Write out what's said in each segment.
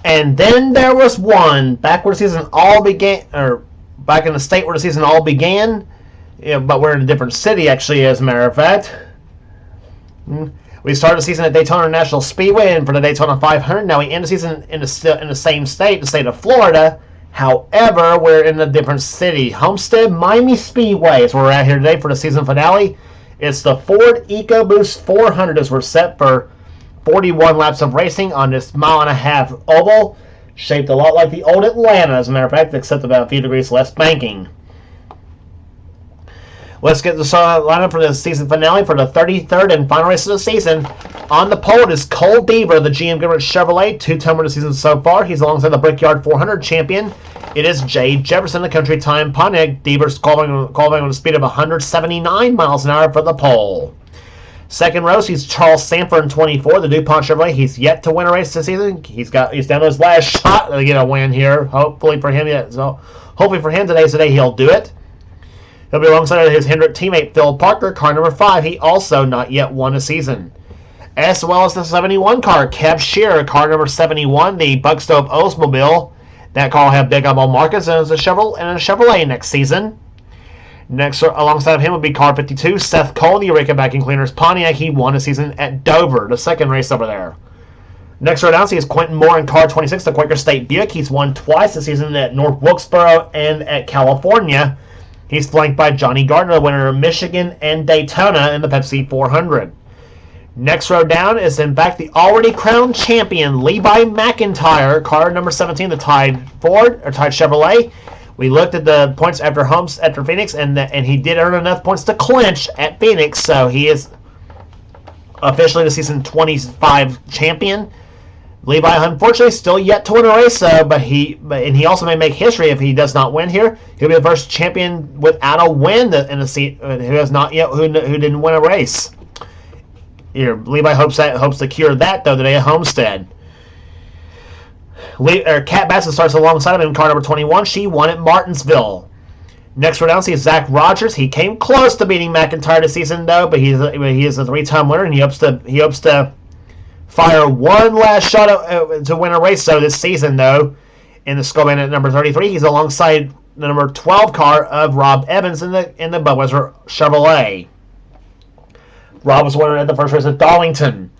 And then there was one back where the season all began, or back in the state where the season all began. But we're in a different city, actually, as a matter of fact. We started the season at Daytona National Speedway and for the Daytona 500. Now we end the season in the same state, the state of Florida. However, we're in a different city. Homestead Miami Speedway is where we're at here today for the season finale. It's the Ford EcoBoost 400 as we're set for 41 laps of racing on this mile-and-a-half oval, shaped a lot like the old Atlanta, as a matter of fact, except about a few degrees less banking. Let's get the lineup for the season finale for the 33rd and final race of the season. On the pole is Cole Deaver, the GM Goodrich Chevrolet, two-time winner of the season so far. He's alongside the Brickyard 400 champion. It is Jay Jefferson, the Country Time Pontiac. Deaver's qualifying with a speed of 179 miles an hour for the pole. Second row, he's Charles Sanford in 24, the DuPont Chevrolet. He's yet to win a race this season. He's down to his last shot to get a win here. Hopefully for him, today's the day he'll do it. He'll be alongside his Hendrick teammate Phil Parker, car number 5. He also not yet won a season. As well as the 71 car, Kev Shearer, car number 71, the Buckstove Oldsmobile. That car will have Big Eyeball Marcus and a Chevrolet next season. Next, alongside of him will be car 52, Seth Cole, the Eureka Vacuum Cleaners Pontiac. He won a season at Dover, the second race over there. Next row down, is Quentin Moore in car 26, the Quaker State Buick. He's won twice this season at North Wilkesboro and at California. He's flanked by Johnny Gardner, the winner of Michigan and Daytona in the Pepsi 400. Next row down is, in fact, the already crowned champion, Levi McIntyre, car number 17, the Tide Chevrolet. We looked at the points after Phoenix, and he did earn enough points to clinch at Phoenix, so he is officially the season 25 champion. Levi, unfortunately, still yet to win a race, but he also may make history if he does not win here. He'll be the first champion without a win in a seat who didn't win a race. Here, Levi hopes to cure that though today at Homestead. Kat Bassett starts alongside him in car number 21. She won at Martinsville. Next row down, see Zach Rogers. He came close to beating McIntyre this season though, but he is a 3-time winner, and he hopes to fire one last shot to win a race this season, though. In the Scoman at number 33, he's alongside the number 12 car of Rob Evans in the Budweiser Chevrolet. Rob was winner at the first race at Darlington.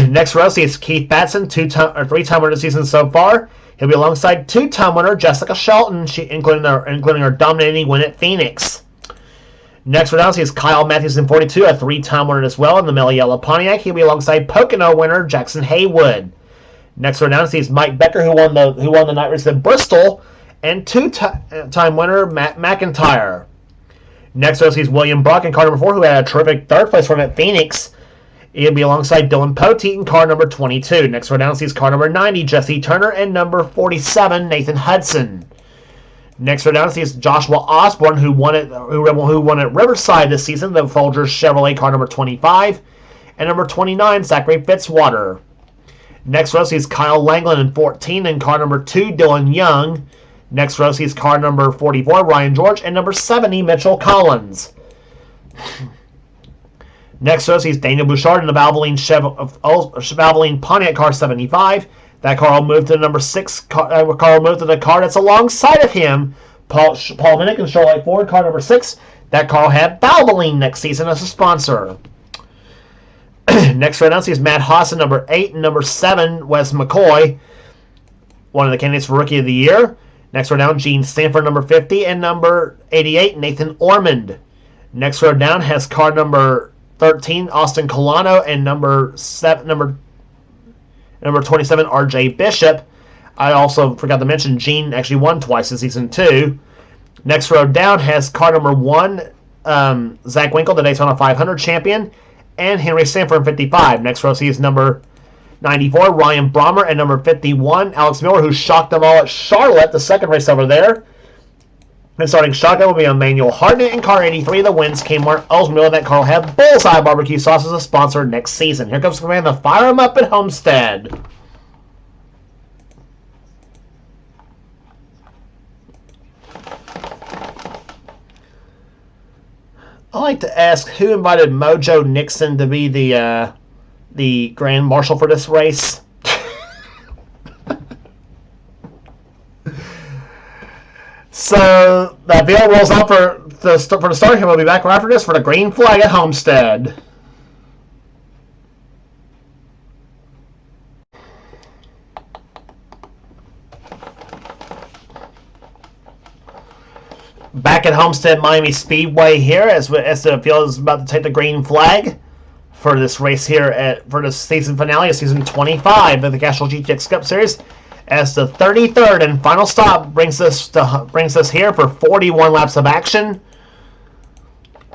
Next row, see Keith Batson, 3-time winner this season so far. He'll be alongside 2-time winner Jessica Shelton, including her dominating win at Phoenix. Next row down is Kyle Matthews in 42, a 3-time winner as well in the Mellow Yellow Pontiac. He'll be alongside Pocono winner Jackson Haywood. Next row down is Mike Becker, who won the night race at Bristol, and 2-time winner Matt McIntyre. Next row is William Brock in car number 4, who had a terrific third place run at Phoenix. He'll be alongside Dylan Poteet in car number 22. Next row down is car number 90, Jesse Turner, and number 47, Nathan Hudson. Next row down is Joshua Osborne, who won at Riverside this season, the Folgers Chevrolet car number 25, and number 29, Zachary Fitzwater. Next row is Kyle Langland in 14, and car number 2, Dylan Young. Next row is car number 44, Ryan George, and number 70, Mitchell Collins. Next row is Daniel Bouchard in the Valvoline Pontiac car 75. That car will move to the number 6 car will move to the car that's alongside of him, Paul Minnick and Chevrolet Ford, car number 6. That car will have Valvoline next season as a sponsor. Next right now is Matt Haas in number 8 and number 7, Wes McCoy, one of the candidates for Rookie of the Year. Next row down, Gene Stanford, number 50, and number 88, Nathan Ormond. Next row down has car number 13, Austin Colano, and number 27, R.J. Bishop. I also forgot to mention Gene actually won twice in season 2. Next row down has car number 1, Zach Winkle, the Daytona 500 champion, and Henry Sanford in 55. Next row sees number 94, Ryan Brommer, and number 51, Alex Miller, who shocked them all at Charlotte, the second race over there. And starting shotgun will be Emmanuel Hartnett in car 83. The wins Kmart Oldsmobile. That car will have Bullseye Barbecue Sauce as a sponsor next season. Here comes the command to fire them up at Homestead. I like to ask who invited Mojo Nixon to be the Grand Marshal for this race. So that veil rolls up for the start here. We'll be back right after this for the green flag at Homestead. Back at Homestead Miami Speedway here as the field is about to take the green flag for this race here for the season finale of season 25 of the Castrol GTX Cup Series, as the 33rd and final stop brings us here for 41 laps of action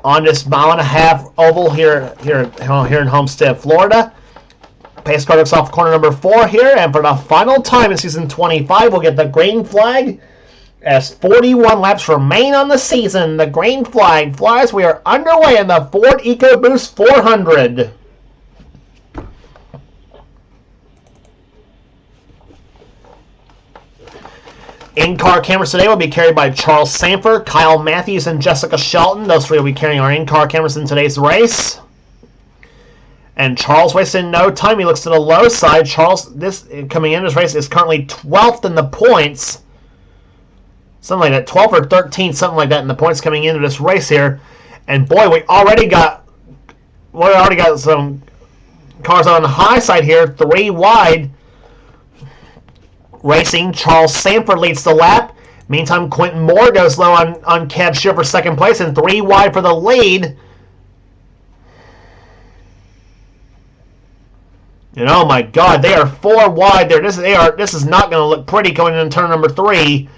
on this mile-and-a-half oval here in Homestead, Florida. Pace car looks off corner number 4 here, and for the final time in season 25, we'll get the green flag as 41 laps remain on the season. The green flag flies. We are underway in the Ford EcoBoost 400. In-car cameras today will be carried by Charles Sanford, Kyle Matthews, and Jessica Shelton. Those three will be carrying our in-car cameras in today's race. And Charles wasted no time. He looks to the low side. Charles, coming in this race, is currently 12th in the points. Something like that, 12th or 13th, something like that in the points coming into this race here. And boy, we already got some cars on the high side here, 3 wide. Racing, Charles Sanford leads the lap. Meantime, Quentin Moore goes low on Kev Shear for second place, and 3 wide for the lead. And oh my God, they are 4 wide there. This is not going to look pretty going into turn number 3.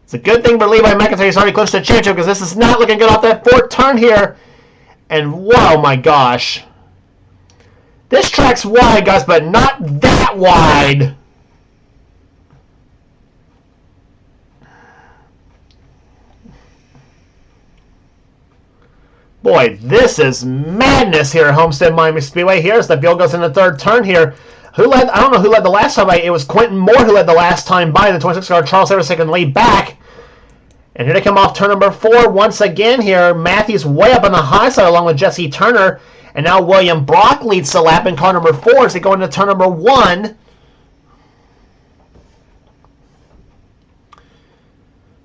It's a good thing for Levi McIntyre's already clinched the championship, because this is not looking good off that 4th turn here. And whoa, my gosh. This track's wide, guys, but not that wide. Boy, this is madness here at Homestead Miami Speedway. Here as the field goes in the 3rd turn here. Who led? I don't know who led the last time by. It was Quentin Moore who led the last time by. The 26 car Charles Sanford second lead back. And here they come off turn number 4 once again here. Matthews way up on the high side along with Jesse Turner. And now William Brock leads the lap in car number 4 as they go into turn number 1.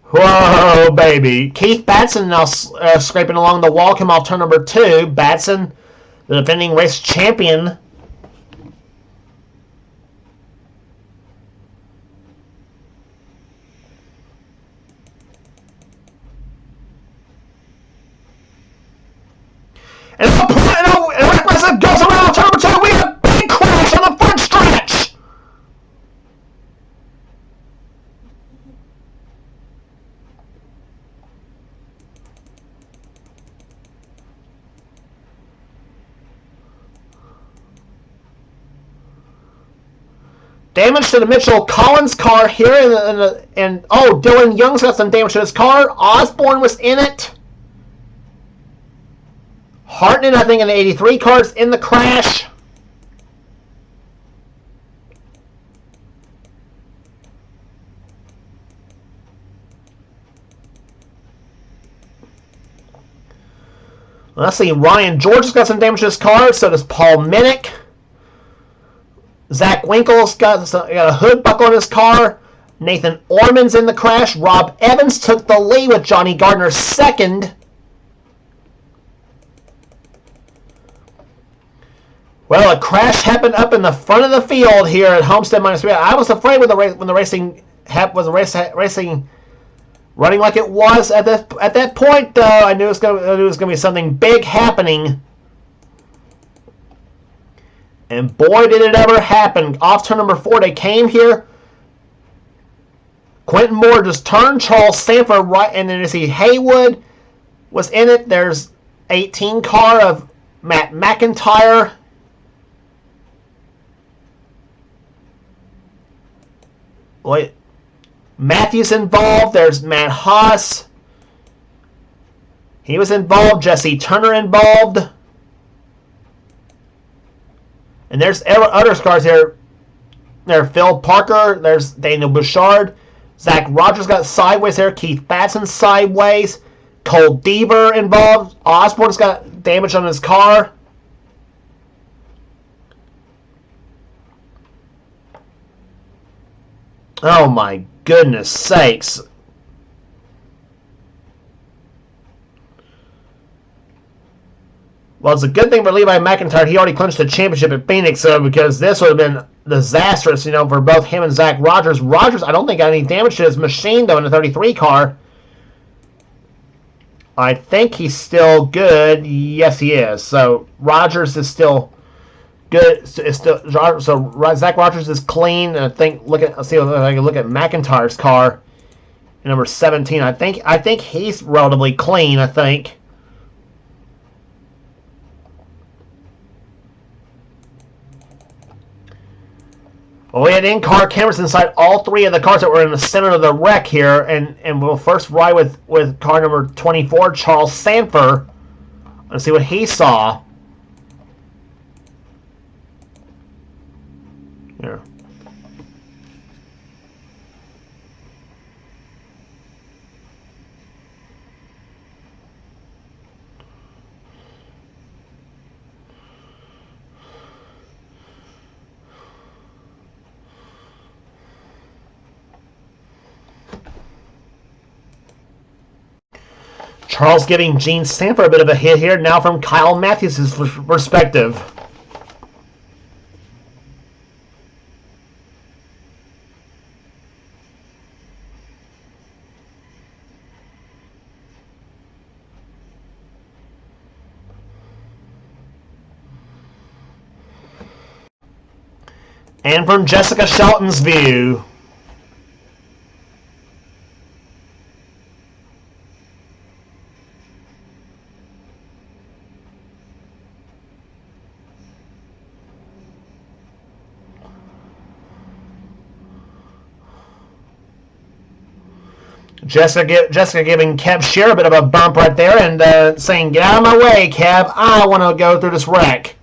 Whoa, baby. Keith Batson now scraping along the wall, come off turn number 2. Batson, the defending race champion. And Rick goes around turn number 2. We have a big crash on the front stretch. Damage to the Mitchell Collins car here, and oh, Dylan Young's got some damage to his car. Osborne was in it. Hartnett, I think, in the 83 cars in the crash. Let's see, Ryan George has got some damage to his car, so does Paul Minnick. Zach Winkle's got a hood buckle on his car. Nathan Orman's in the crash. Rob Evans took the lead with Johnny Gardner second. Well, a crash happened up in the front of the field here at Homestead Miami Speedway. I was afraid when the racing running like it was at that point. Though I knew it was going to be something big happening, and boy, did it ever happen! Off turn number 4, they came here. Quentin Moore just turned Charles Sanford right, and then you see Haywood was in it. There's 18 car of Matt McIntyre. Wait, Matthews involved. There's Matt Haas. He was involved. Jesse Turner involved. And there's other cars here. There's Phil Parker. There's Daniel Bouchard. Zach Rogers got sideways there. Keith Batson sideways. Cole Deaver involved. Osborne's got damage on his car. Oh my goodness sakes. Well, it's a good thing for Levi McIntyre. He already clinched the championship at Phoenix, so because this would have been disastrous, for both him and Zach Rogers. Rogers, I don't think got any damage to his machine, though, in the 33 car. I think he's still good. Yes, he is. So Rogers is still good. It's still so Zach Rogers is clean. And I think let's see if I can look at McIntyre's car, number 17. I think he's relatively clean. I think. Well, we had in-car cameras inside all three of the cars that were in the center of the wreck here, and we'll first ride with car number 24, Charles Sanford. Let's see what he saw. Here. Charles giving Gene Sanford a bit of a hit here, now from Kyle Matthews' perspective. And from Jessica Shelton's view. Jessica giving Kev Shear a bit of a bump right there and saying, "Get out of my way, Kev. I want to go through this wreck."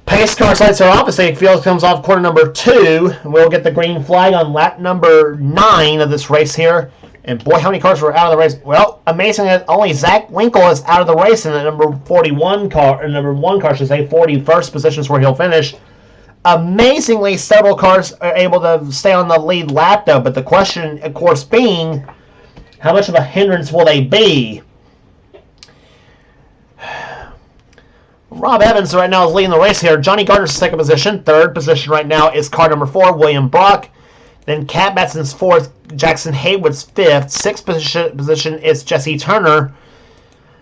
Pace car sights are opposite. Field comes off corner number 2. We'll get the green flag on lap number 9 of this race here. And boy, how many cars were out of the race? Well, amazing that only Zach Winkle is out of the race in the number 41 car, or number 1 car, should say, 41st position is where he'll finish. Amazingly, several cars are able to stay on the lead lap, though. But the question, of course, being, how much of a hindrance will they be? Rob Evans right now is leading the race here. Johnny Gardner's second position. Third position right now is car number 4, William Brock. Then Cat Matson's 4th, Jackson Haywood's 5th. 6th position is Jesse Turner.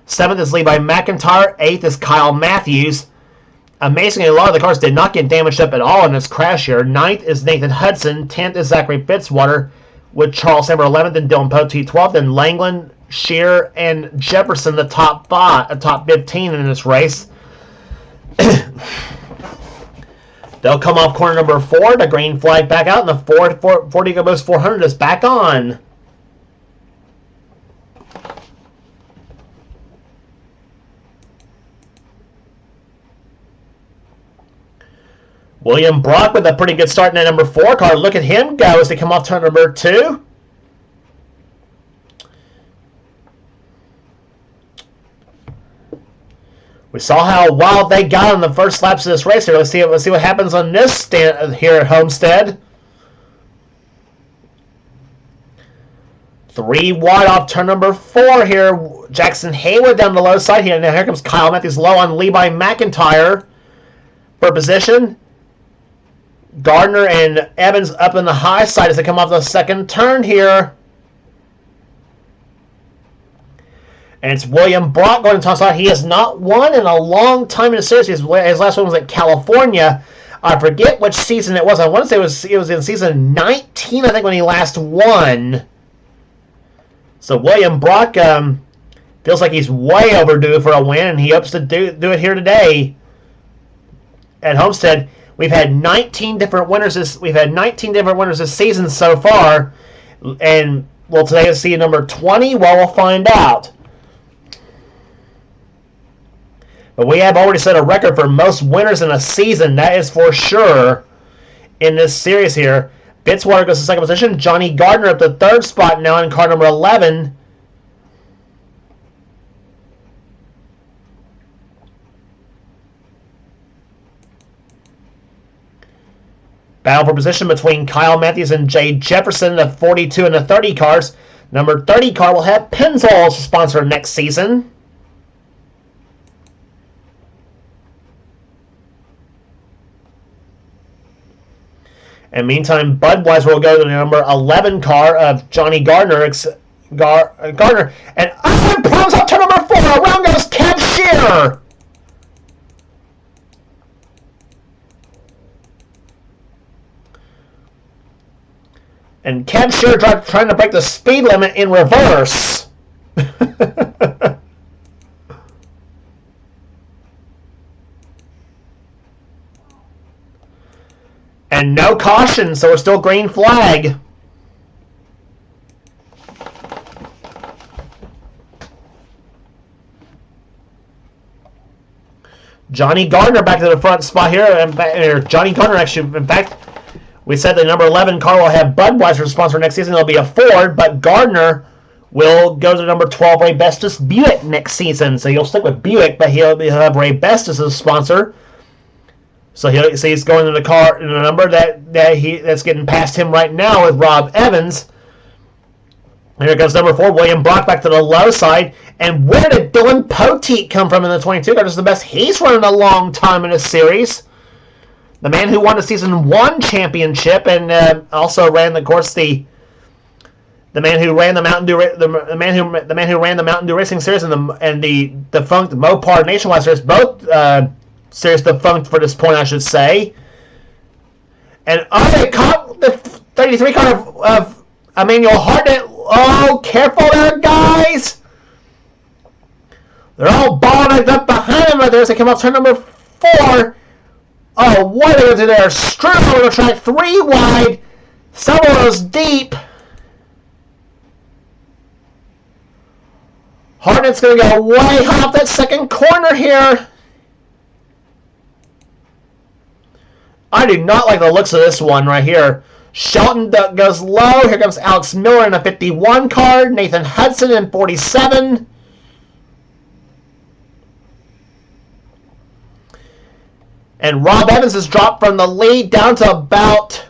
7th is Levi McIntyre. 8th is Kyle Matthews. Amazingly, a lot of the cars did not get damaged up at all in this crash here. 9th is Nathan Hudson. 10th is Zachary Fitzwater, with Charles Samper 11th and Dylan Poteet 12th. Then Langland, Shear, and Jefferson the top 15 in this race. They'll come off corner number 4. The green flag back out, and the Ford EcoBoost 400 is back on. William Brock with a pretty good start in that number 4 car. Look at him go as they come off turn number 2. We saw how wild they got on the first laps of this race here. Let's see what happens on this stand here at Homestead. 3 wide off turn number 4 here. Jackson Haywood down the low side here. Now here comes Kyle Matthews low on Levi McIntyre for position. Gardner and Evans up in the high side as they come off the second turn here. And it's William Brock going to toss out. He has not won in a long time in the series. His last one was at California. I forget which season it was. I want to say it was in season 19, I think, when he last won. So William Brock feels like he's way overdue for a win, and he hopes to do it here today at Homestead. We've had 19 different winners this season so far, and will today see number 20? Well, we'll find out. But we have already set a record for most winners in a season. That is for sure in this series here. Fitzwater goes to second position. Johnny Gardner up to third spot now in car number 11. Battle for position between Kyle Matthews and Jay Jefferson, the 42 and the 30 cars. Number 30 car will have Pennzoil as a sponsor next season. And meantime, Budweiser will go to the number 11 car of Johnny Gardner. Gardner. And Ivan Proms up to number 4. Around goes Kev Shearer. And Kev Shearer trying to break the speed limit in reverse. And no caution, so we're still green flag. Johnny Gardner back to the front spot here. And Johnny Gardner actually, in fact, we said the number 11 car will have Budweiser sponsor next season. It'll be a Ford, but Gardner will go to number 12 Ray Bestis Buick next season. So he'll stick with Buick, but he'll have Ray Bestis as a sponsor. So he's going in the car in a number that's getting past him right now with Rob Evans. And here comes number 4, William Brock, back to the low side. And where did Dylan Poteet come from in the 22 car? This is the best he's run in a long time in a series. The man who won the season 1 championship and also ran, of course, the man who ran the Mountain Dew the man who ran the Mountain Dew Racing Series and the defunct Mopar Nationwide Series, both series defunct for this point, I should say. And they caught the 33 car of Emmanuel Hartnett. Oh, careful there, guys! They're all balling up behind him right there as they come up turn number 4. Oh, what are they going to do there? Straight over the track, 3 wide, several of those deep. Hartnett's going to go way high off that second corner here. I do not like the looks of this one right here. Shelton goes low. Here comes Alex Miller in a 51 car. Nathan Hudson in 47. And Rob Evans has dropped from the lead down to about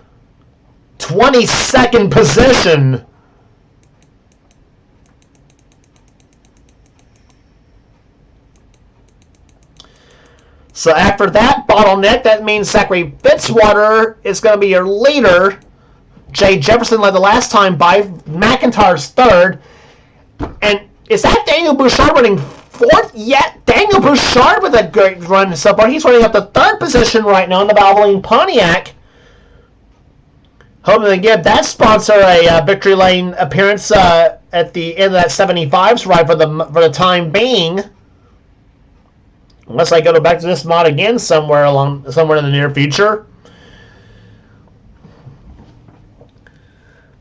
22nd position. So after that bottleneck, that means Zachary Fitzwater is going to be your leader. Jay Jefferson led the last time by. McIntyre's third. And is that Daniel Bouchard running fourth yet? Daniel Bouchard with a great run so far. He's running up the 3rd position right now in the Valvoline Pontiac. Hoping to give that sponsor a victory lane appearance at the end of that 75s ride for the time being. Unless I go back to this mod again somewhere in the near future.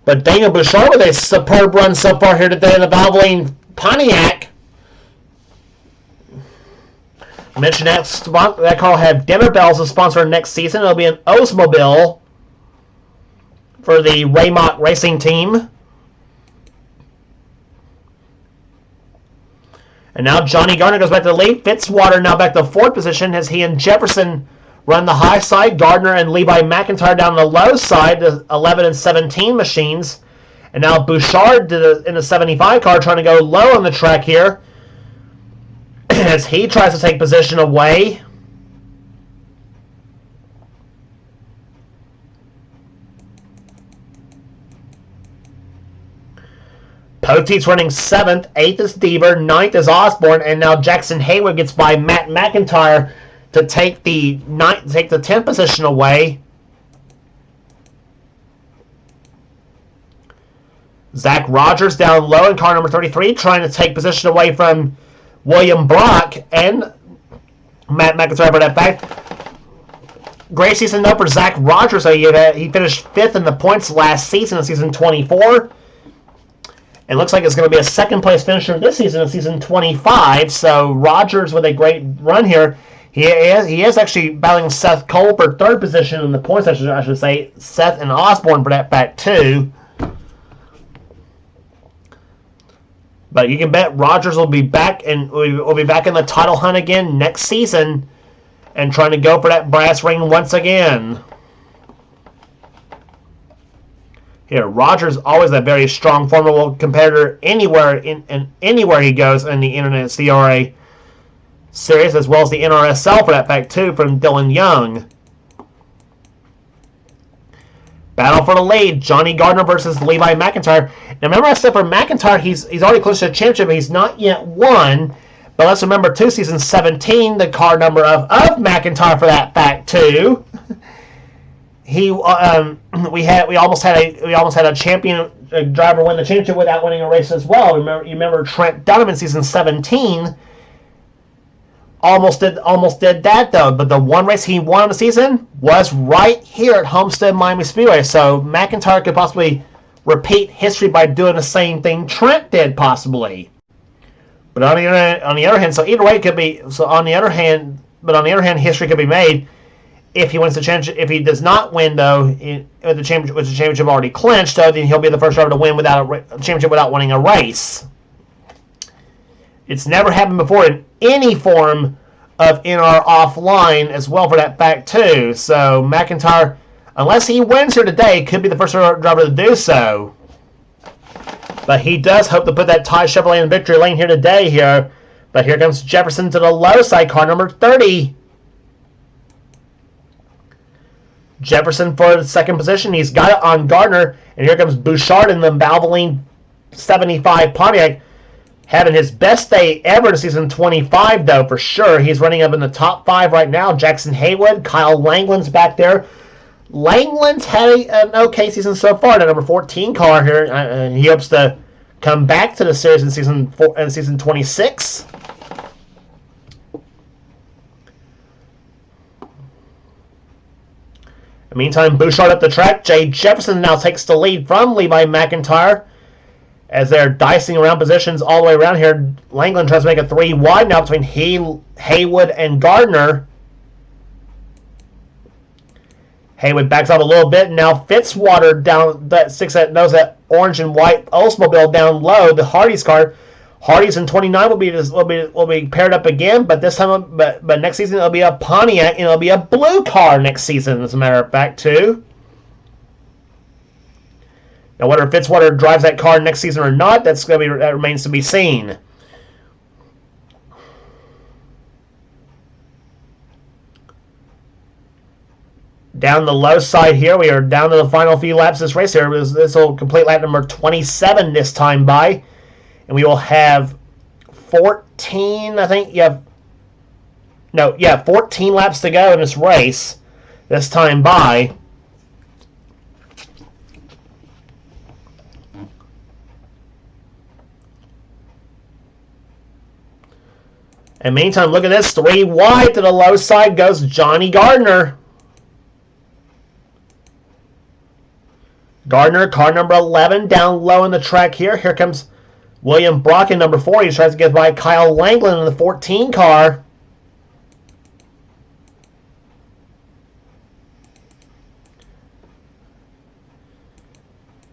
But Daniel Bouchard with a superb run so far here today in the Valvoline Pontiac. I mentioned that car will have Dinner Bells as sponsor next season. It'll be an Oldsmobile for the Raymont Racing Team. And now Johnny Gardner goes back to the lead. Fitzwater now back to 4th position as he and Jefferson run the high side. Gardner and Levi McIntyre down the low side, the 11 and 17 machines. And now Bouchard in the 75 car trying to go low on the track here as he tries to take position away. Poteet's running 7th, 8th is Deaver, 9th is Osborne, and now Jackson Hayward gets by Matt McIntyre to take the 10th position away. Zach Rogers down low in car number 33, trying to take position away from William Brock and Matt McIntyre for that fact. Great season though for Zach Rogers. He finished 5th in the points last season in season 24. It looks like it's going to be a 2nd place finisher this season in season 25. So Rogers with a great run here. He is actually battling Seth Cole for 3rd position in the points, I should say. Seth and Osborne for that fact too. But you can bet Rogers will be back and will be back in the title hunt again next season and trying to go for that brass ring once again. Here, Rogers always a very strong, formidable competitor anywhere anywhere he goes in the NNSCRA series, as well as the NRSL for that fact too, from Dylan Young. Battle for the lead, Johnny Gardner versus Levi McIntyre. Now remember I said for McIntyre, he's already close to the championship, but he's not yet won. But let's remember too, season 17, the card number of McIntyre for that fact too. We almost had a champion driver win the championship without winning a race as well. You remember Trent Dunham in season 17 almost did that though, but the one race he won in the season was right here at Homestead Miami Speedway. So McIntyre could possibly repeat history by doing the same thing Trent did possibly. But on the other hand, so either way it could be. So on the other hand, history could be made if he wins the championship. If he does not win though, with the championship already clinched, though, then he'll be the first driver to win without a championship without winning a race. It's never happened before in any form of NR offline as well for that fact too. So McIntyre, unless he wins here today, could be the first driver to do so. But he does hope to put that Ty Chevrolet in victory lane here today here. But here comes Jefferson to the low side, car number 30. Jefferson for the second position. He's got it on Gardner. And here comes Bouchard in the Valvoline 75 Pontiac. Having his best day ever in season 25, though, for sure. He's running up in the top 5 right now. Jackson Haywood, Kyle Langland's back there. Langland's had an okay season so far. The number 14 car here. He hopes to come back to the series in season 26. In the meantime, Bouchard up the track. Jay Jefferson now takes the lead from Levi McIntyre. As they're dicing around positions all the way around here, Langland tries to make a 3 wide now between Haywood and Gardner. Haywood backs up a little bit, and now Fitzwater down that knows that orange and white Oldsmobile down low, the Hardy's car. Hardy's in 29 will be paired up again, but this time, but next season it'll be a Pontiac and it'll be a blue car next season, as a matter of fact, too. Now, whether Fitzwater drives that car next season or not, that remains to be seen. Down the low side here, we are down to the final few laps of this race here. This will complete lap number 27 this time by. And we will have 14, I think. 14 laps to go in this race this time by. And meantime, look at this. 3 wide to the low side goes Johnny Gardner. Gardner, car number 11, down low in the track here. Here comes William Brock in number 4. He tries to get by Kyle Langland in the 14 car.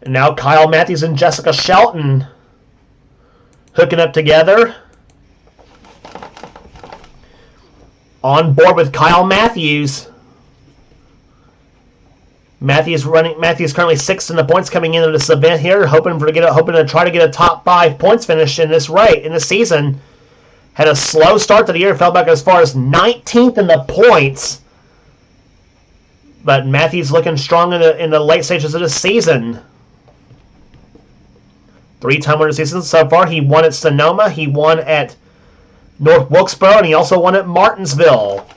And now Kyle Matthews and Jessica Shelton hooking up together. On board with Kyle Matthews. Matthews currently 6th in the points coming into this event here, hoping to try to get a top 5 points finish in this season. Had a slow start to the year, fell back as far as 19th in the points. But Matthews looking strong in the late stages of the season. 3-time winner season so far. He won at Sonoma, he won at North Wilkesboro, and he also won at Martinsville.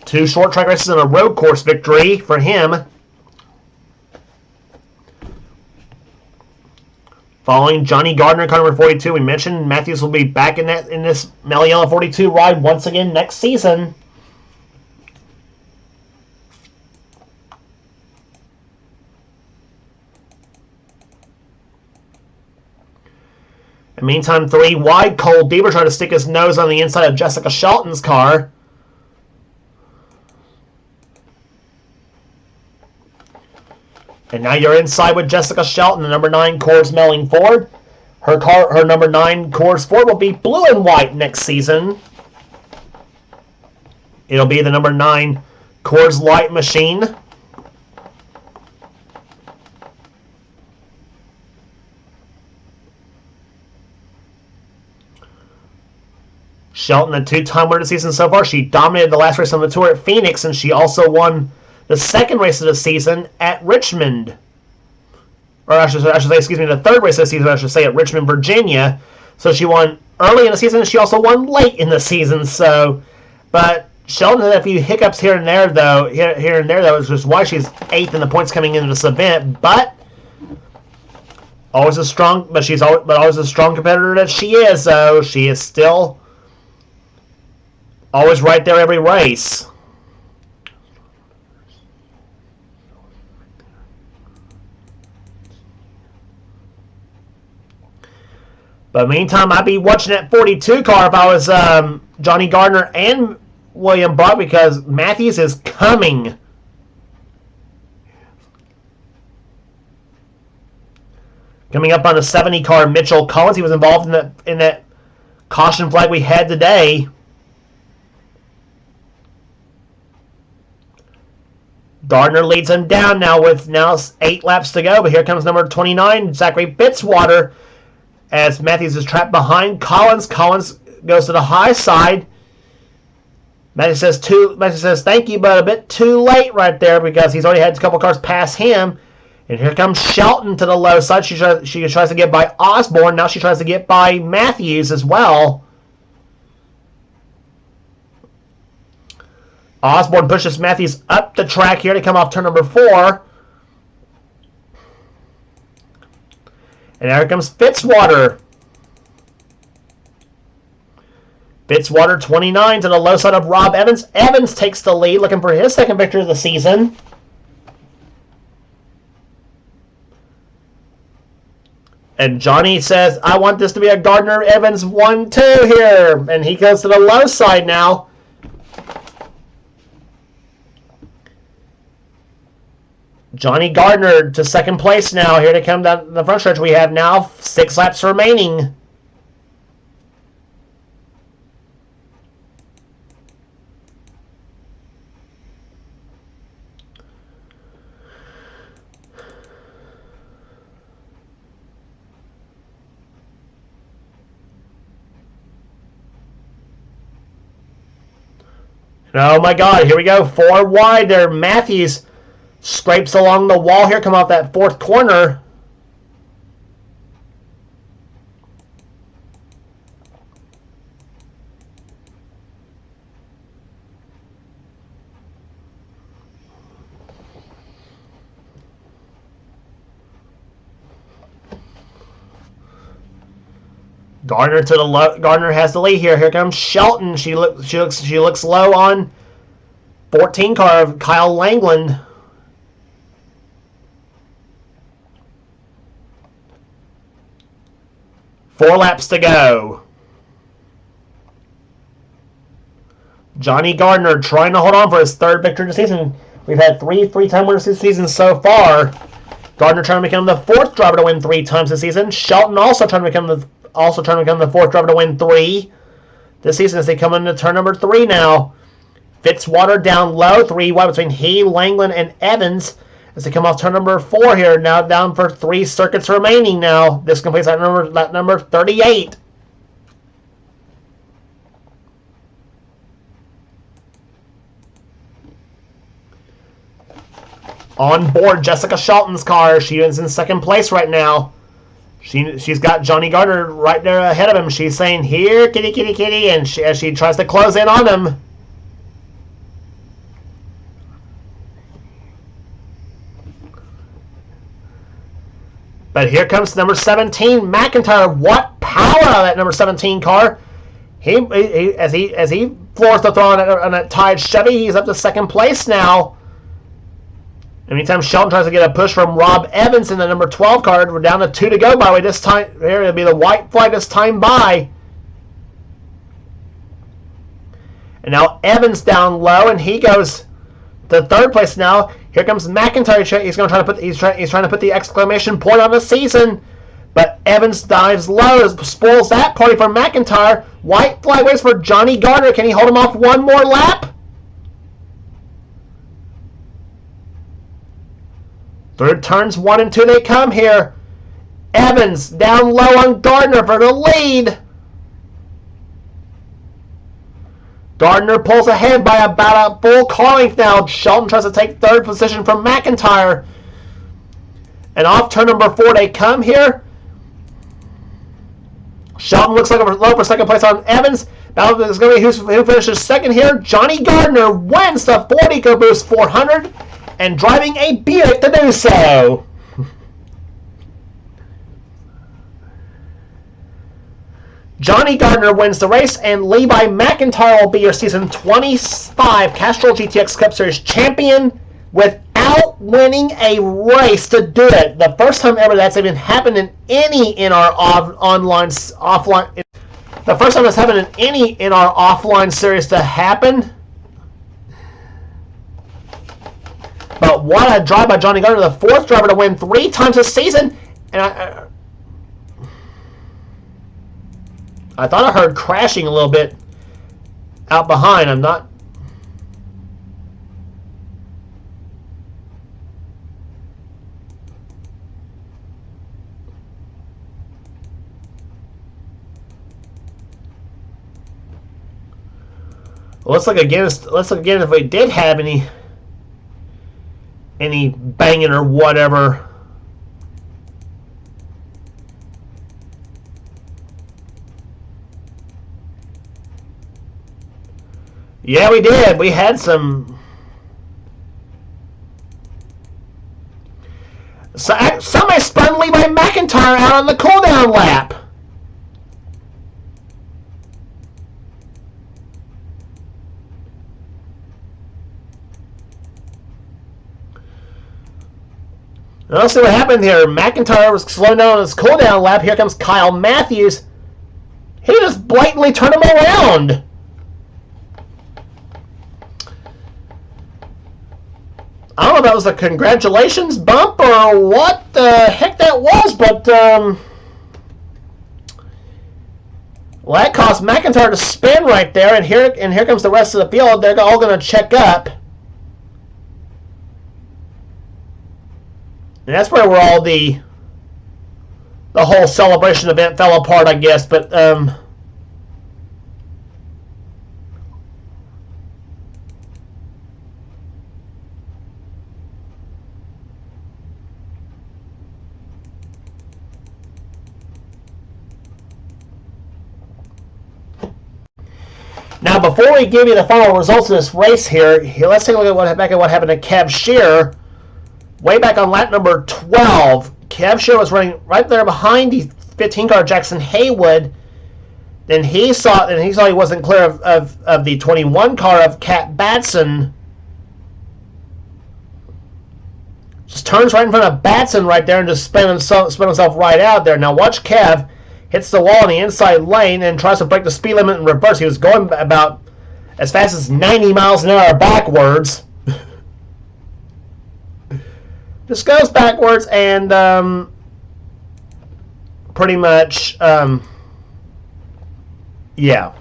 2 short track races and a road course victory for him. Following Johnny Gardner, car number 42, we mentioned Matthews will be back in this Mellow Yellow 42 ride once again next season. In the meantime, 3 wide, Cole Deaver trying to stick his nose on the inside of Jessica Shelton's car. And now you're inside with Jessica Shelton, the number 9 Coors Melling Ford. Her number 9 Coors Ford will be blue and white next season. It'll be the number 9 Coors Light Machine. Shelton, a two-time winner of the season so far. She dominated the last race on the tour at Phoenix, and she also won the second race of the season at Richmond. Or I should say, excuse me, the third race of the season, I should say, at Richmond, Virginia. So she won early in the season, and she also won late in the season. So, but Shelton had a few hiccups here and there, though. Here and there, that was just why she's 8th in the points coming into this event. But always a strong competitor that she is. So she is still always right there every race. But meantime, I'd be watching that 42 car if I was Johnny Gardner and William Brock, because Matthews is coming. Coming up on the 70 car, Mitchell Collins. He was involved in that caution flag we had today. Gardner leads him down now with 8 laps to go. But here comes number 29, Zachary Fitzwater, as Matthews is trapped behind Collins. Collins goes to the high side. Matthews says thank you, but a bit too late right there, because he's already had a couple cars pass him. And here comes Shelton to the low side. She tries to get by Osborne. Now she tries to get by Matthews as well. Osborne pushes Matthews up the track here to come off turn number 4. And there comes Fitzwater. Fitzwater, 29, to the low side of Rob Evans. Evans takes the lead, looking for his second victory of the season. And Johnny says, I want this to be a Gardner-Evans 1-2 here. And he goes to the low side now. Johnny Gardner to second place now. Here to come down the front stretch. We have now 6 laps remaining. Oh my God, here we go. 4 wide there. Matthews scrapes along the wall here, come off that 4th corner. Gardner has the lead here. Here comes Shelton. She looks low on 14 car of Kyle Langland. Four laps to go. Johnny Gardner trying to hold on for his 3rd victory of the season. We've had 3 three-time winners this season so far. Gardner trying to become the 4th driver to win 3 times this season. Shelton also trying to become the 4th driver to win 3 this season as they come into turn number 3 now. Fitzwater down low, 3 wide between he, Langland, and Evans as they come off turn number 4 here. Now down for 3 circuits remaining now. This completes that number 38. On board Jessica Shelton's car. She is in 2nd place right now. She's got Johnny Gardner right there ahead of him. She's saying, here, kitty, kitty, kitty, and as she tries to close in on him. But here comes number 17, McIntyre. What power out of that number 17 car. As he floors the throw on that tied Chevy, he's up to 2nd place now. Anytime Shelton tries to get a push from Rob Evans in the number 12 car, we're down to 2 to go by way this time. Here it'll be the white flag this time by. And now Evans down low, and he goes to 3rd place now. Here comes McIntyre. He's going to try to put he's trying to put the exclamation point on the season, but Evans dives low, spoils that party for McIntyre. White flag waits for Johnny Gardner. Can he hold him off one more lap? Through turns 1 and 2 they come here. Evans down low on Gardner for the lead. Gardner pulls ahead by about a full car length now. Shelton tries to take third position from McIntyre. And off turn number 4 they come here. Shelton looks like a low for second place on Evans. Battle is going to be who finishes second here. Johnny Gardner wins the Ford EcoBoost 400 and driving a Buick to do so. Johnny Gardner wins the race, and Levi McIntyre will be your season 25 Castrol GTX Cup Series champion without winning a race to do it. The first time ever that's even happened in our offline. The first time that's happened in our offline series to happen. But what a drive by Johnny Gardner, the 4th driver to win 3 times this season, and I thought I heard crashing a little bit out behind. I'm not. Let's look again if we did have any banging or whatever. Yeah, we did. We had some. Somebody spun Levi McIntyre out on the cooldown lap. Let's see what happened here. McIntyre was slowing down on his cooldown lap. Here comes Kyle Matthews. He just blatantly turned him around. I don't know if that was a congratulations bump or what the heck that was, but well, that caused McIntyre to spin right there, and here comes the rest of the field. They're all going to check up. And that's where all the whole celebration event fell apart, I guess. But now, before we give you the final results of this race here, let's take a look at what happened to Kev Shear. Way back on lap number 12, Kev Shear was running right there behind the 15 car Jackson Haywood. Then he saw he wasn't clear of the 21 car of Cat Batson. Just turns right in front of Batson right there and just spin himself right out there. Now watch Kev. Hits the wall in the inside lane and tries to break the speed limit in reverse. He was going about as fast as 90 miles an hour backwards. Just goes backwards and pretty much, yeah.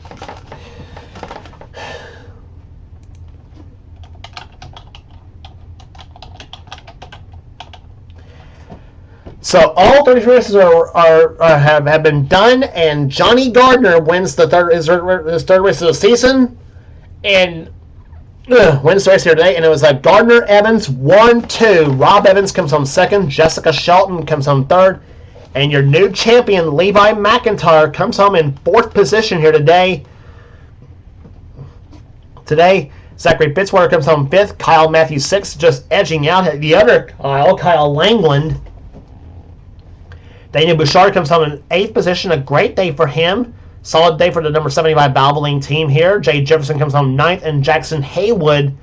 So all 33 races have been done, and Johnny Gardner wins his third race of the season, and wins the race here today. And it was like Gardner, Evans 1-2. Rob Evans comes home second. Jessica Shelton comes home third, and your new champion Levi McIntyre comes home in 4th position here today. Zachary Fitzwater comes home 5th. Kyle Matthews 6th, just edging out the other Kyle Langland. Daniel Bouchard comes home in 8th position. A great day for him. Solid day for the number 75 Valvoline team here. Jay Jefferson comes home 9th, and Jackson Haywood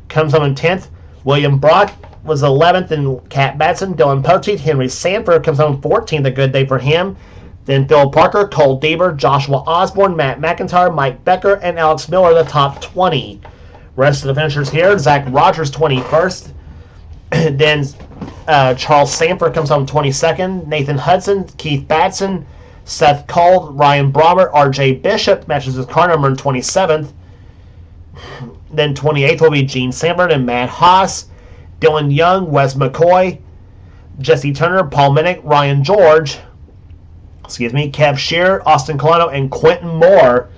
comes home in 10th. William Brock was 11th, and Cat Batson, Dylan Poteet, Henry Sanford comes home 14th. A good day for him. Then Phil Parker, Cole Deaver, Joshua Osborne, Matt McIntyre, Mike Becker, and Alex Miller, the top 20. Rest of the finishers here: Zach Rogers 21st. Then Charles Sanford comes home 22nd. Nathan Hudson, Keith Batson, Seth Cole, Ryan Brommer, R.J. Bishop matches his car number in 27th. Then 28th will be Gene Sanford and Matt Haas. Dylan Young, Wes McCoy, Jesse Turner, Paul Minnick, Ryan George, Kev Shear, Austin Colano, and Quentin Moore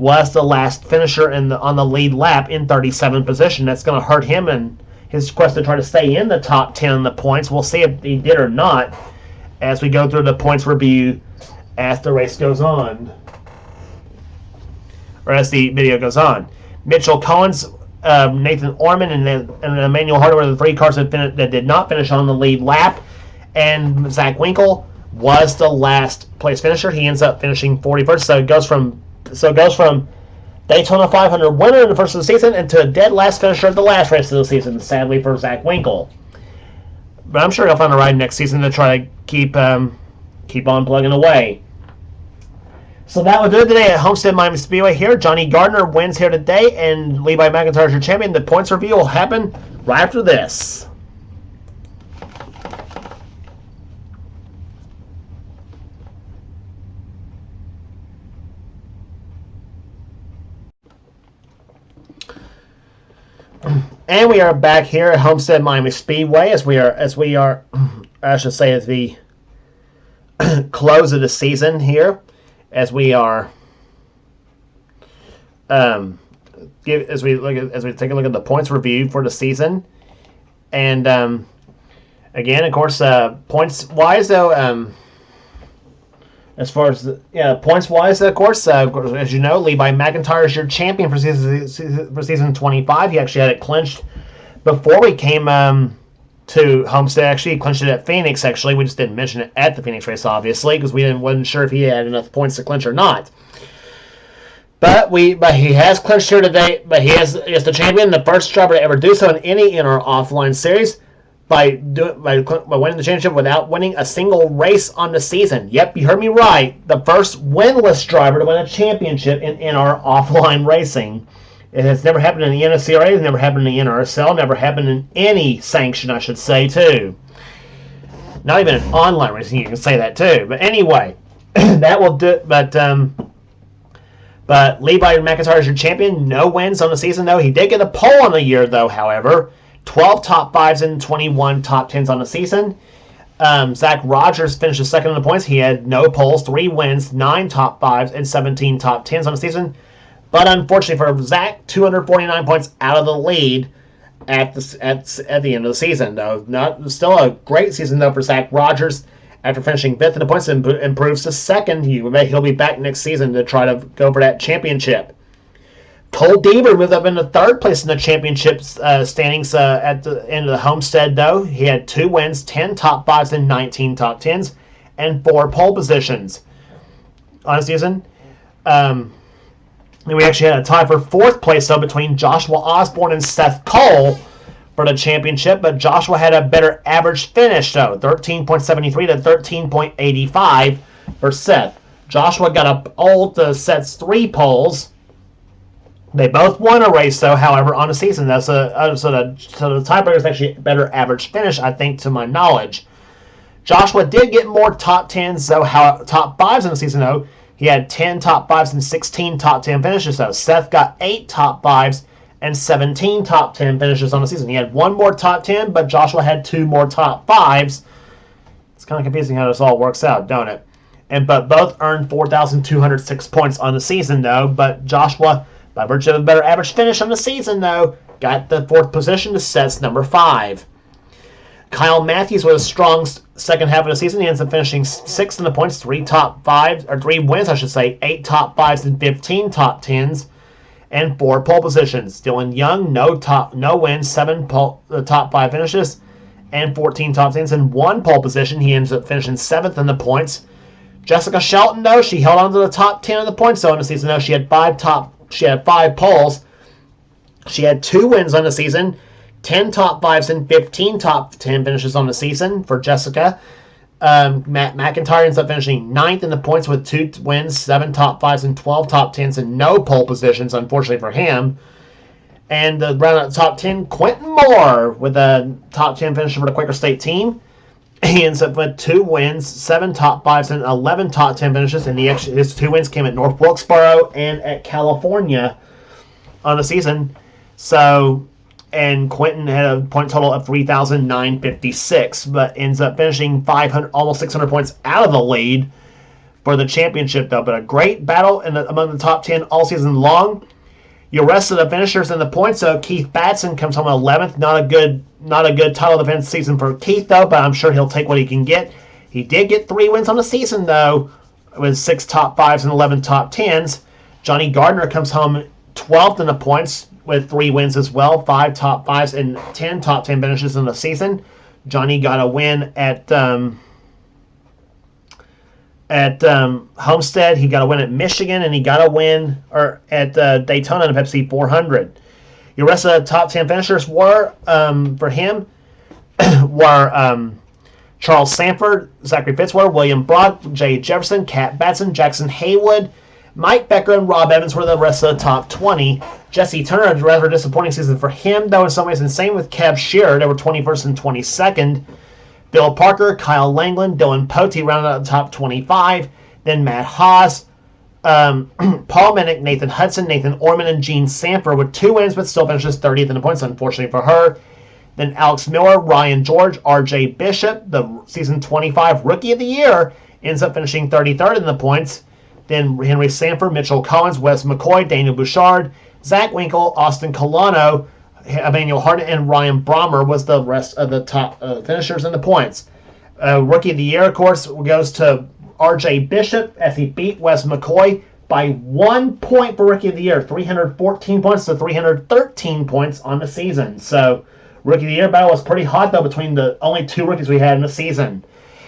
was the last finisher on the lead lap in 37th position. That's going to hurt him in his quest to try to stay in the top 10 in the points. We'll see if he did or not as we go through the points review as the race goes on, or as the video goes on. Mitchell Collins, Nathan Orman, and Emmanuel Harder were the three cars that did not finish on the lead lap, and Zach Winkle was the last place finisher. He ends up finishing 41st, so it goes from Daytona 500 winner in the first of the season into a dead last finisher of the last race of the season, sadly for Zach Winkle. But I'm sure he'll find a ride next season to try to keep on plugging away. So that will do it today at Homestead Miami Speedway here. Johnny Gardner wins here today, and Levi McIntyre is your champion. The points review will happen right after this. And we are back here at Homestead Miami Speedway as we are I should say at the close of the season here, as we are as we take a look at the points review for the season. And again, of course, points wise though, as far as points wise, of course, as you know, Levi McIntyre is your champion for season 25. He actually had it clinched before we came to Homestead. Actually, he clinched it at Phoenix. Actually, we just didn't mention it at the Phoenix race, obviously, because we wasn't sure if he had enough points to clinch or not. But he has clinched here today. But he is the champion, the first driver to ever do so in any in our offline series, by winning the championship without winning a single race on the season. Yep, you heard me right. The first winless driver to win a championship in our offline racing. It has never happened in the NNSCRA. It's never happened in the NRSL. Never happened in any sanction, I should say, too. Not even in online racing, you can say that too. But anyway, that will do. But Levi McIntyre is your champion. No wins on the season, though. He did get a pole on the year, though, however. 12 top 5s and 21 top 10s on the season. Zach Rogers finished second in the points. He had no poles, 3 wins, 9 top 5s, and 17 top 10s on the season. But unfortunately for Zach, 249 points out of the lead at the end of the season. Though still a great season though for Zach Rogers. After finishing 5th in the points, improves to second. He'll be back next season to try to go for that championship. Cole Deaver moved up into 3rd place in the championship standings at the end of the Homestead, though. He had 2 wins, 10 top 5s, and 19 top 10s, and 4 pole positions on the season. And we actually had a tie for 4th place, though, between Joshua Osborne and Seth Cole for the championship, but Joshua had a better average finish, though, 13.73 to 13.85 for Seth. Joshua got up all to Seth's 3 poles. They both won a race, though, however, on the season. So the tiebreaker is actually a better average finish, I think, to my knowledge. Joshua did get more top 10s, though, top 5s in the season, though. He had 10 top 5s and 16 top 10 finishes, though. Seth got 8 top 5s and 17 top 10 finishes on the season. He had 1 more top 10, but Joshua had 2 more top 5s. It's kind of confusing how this all works out, don't it? But both earned 4,206 points on the season, though. But Joshua, by virtue of a better average finish on the season, though, got the 4th position to Seth's number 5. Kyle Matthews with a strong second half of the season. He ends up finishing 6th in the points, 3 wins, I should say, 8 top 5s and 15 top 10s, and 4 pole positions. Dylan Young, no wins, 7 top 5 finishes, and 14 top 10s, and 1 pole position. He ends up finishing 7th in the points. Jessica Shelton, though, she held on to the top 10 of the points, though, in the season, though. She had 5 poles. She had 2 wins on the season, 10 top 5s and 15 top 10 finishes on the season for Jessica. Matt McIntyre ends up finishing 9th in the points with 2 wins, 7 top 5s and 12 top 10s, and no pole positions, unfortunately for him. And the round out top 10, Quentin Moore with a top 10 finisher for the Quaker State team. He ends up with 2 wins, 7 top 5s, and 11 top 10 finishes. And his 2 wins came at North Wilkesboro and at California on the season. And Quentin had a point total of 3,956, but ends up finishing 500, almost 600 points out of the lead for the championship, though. But a great battle among the top 10 all season long. Your rest of the finishers in the points, so Keith Batson comes home 11th. Not a good title defense season for Keith, though, but I'm sure he'll take what he can get. He did get 3 wins on the season, though, with 6 top 5s and 11 top 10s. Johnny Gardner comes home 12th in the points with 3 wins as well, 5 top 5s and 10 top 10 finishes in the season. Johnny got a win at Homestead. He got a win at Michigan, and he got a win at Daytona in the Pepsi 400. Your rest of the top 10 finishers were, for him, were Charles Sanford, Zachary Fitzwater, William Brock, Jay Jefferson, Cat Batson, Jackson Haywood, Mike Becker, and Rob Evans were the rest of the top 20. Jesse Turner had a rather disappointing season for him, though, in some ways, and same with Kev Shearer. They were 21st and 22nd. Bill Parker, Kyle Langland, Dylan Pote rounded out the top 25. Then Matt Haas, Paul Minnick, Nathan Hudson, Nathan Orman, and Gene Sanford with 2 wins, but still finishes 30th in the points, unfortunately for her. Then Alex Miller, Ryan George, R.J. Bishop, the season 25 Rookie of the Year, ends up finishing 33rd in the points. Then Henry Sanford, Mitchell Collins, Wes McCoy, Daniel Bouchard, Zach Winkle, Austin Colano, Emmanuel Harden, and Ryan Brommer was the rest of the top finishers in the points. Rookie of the Year, of course, goes to R.J. Bishop as he beat Wes McCoy by 1 point for Rookie of the Year, 314 points to 313 points on the season. So, Rookie of the Year battle was pretty hot, though, between the only 2 rookies we had in the season.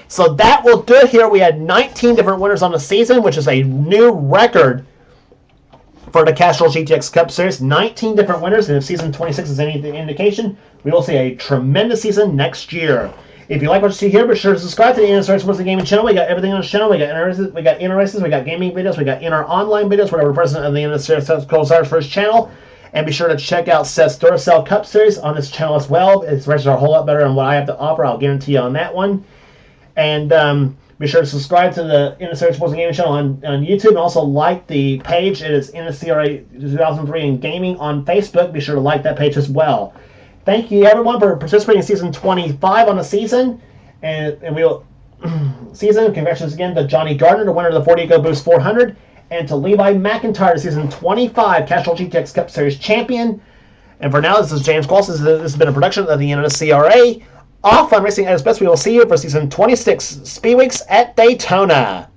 So that will do it here. We had 19 different winners on the season, which is a new record for the Castrol GTX Cup Series. 19 different winners, and if Season 26 is any indication, we will see a tremendous season next year. If you like what you see here, be sure to subscribe to the NNSCRA Sports and Gaming channel. We got everything on the channel. We got inner races, we got gaming videos, we got inner online videos, whatever the president of the NNSCRA calls ours for his channel. And be sure to check out Seth's Duracell Cup Series on this channel as well. His races are a whole lot better than what I have to offer. I'll guarantee you on that one. And be sure to subscribe to the NNSCRA Sports and Gaming channel on YouTube. And also like the page. It is NNSCRA 2003 in Gaming on Facebook. Be sure to like that page as well. Thank you, everyone, for participating in Season 25 on the season. And we'll season. Congratulations again to Johnny Gardner, the winner of the 40 Go Boost 400. And to Levi McIntyre, Season 25 Castrol GTX Cup Series champion. And for now, this is James Qualls. This has been a production of the NNSCRA. Off on Racing at its best. We will see you for Season 26 Speed Weeks at Daytona.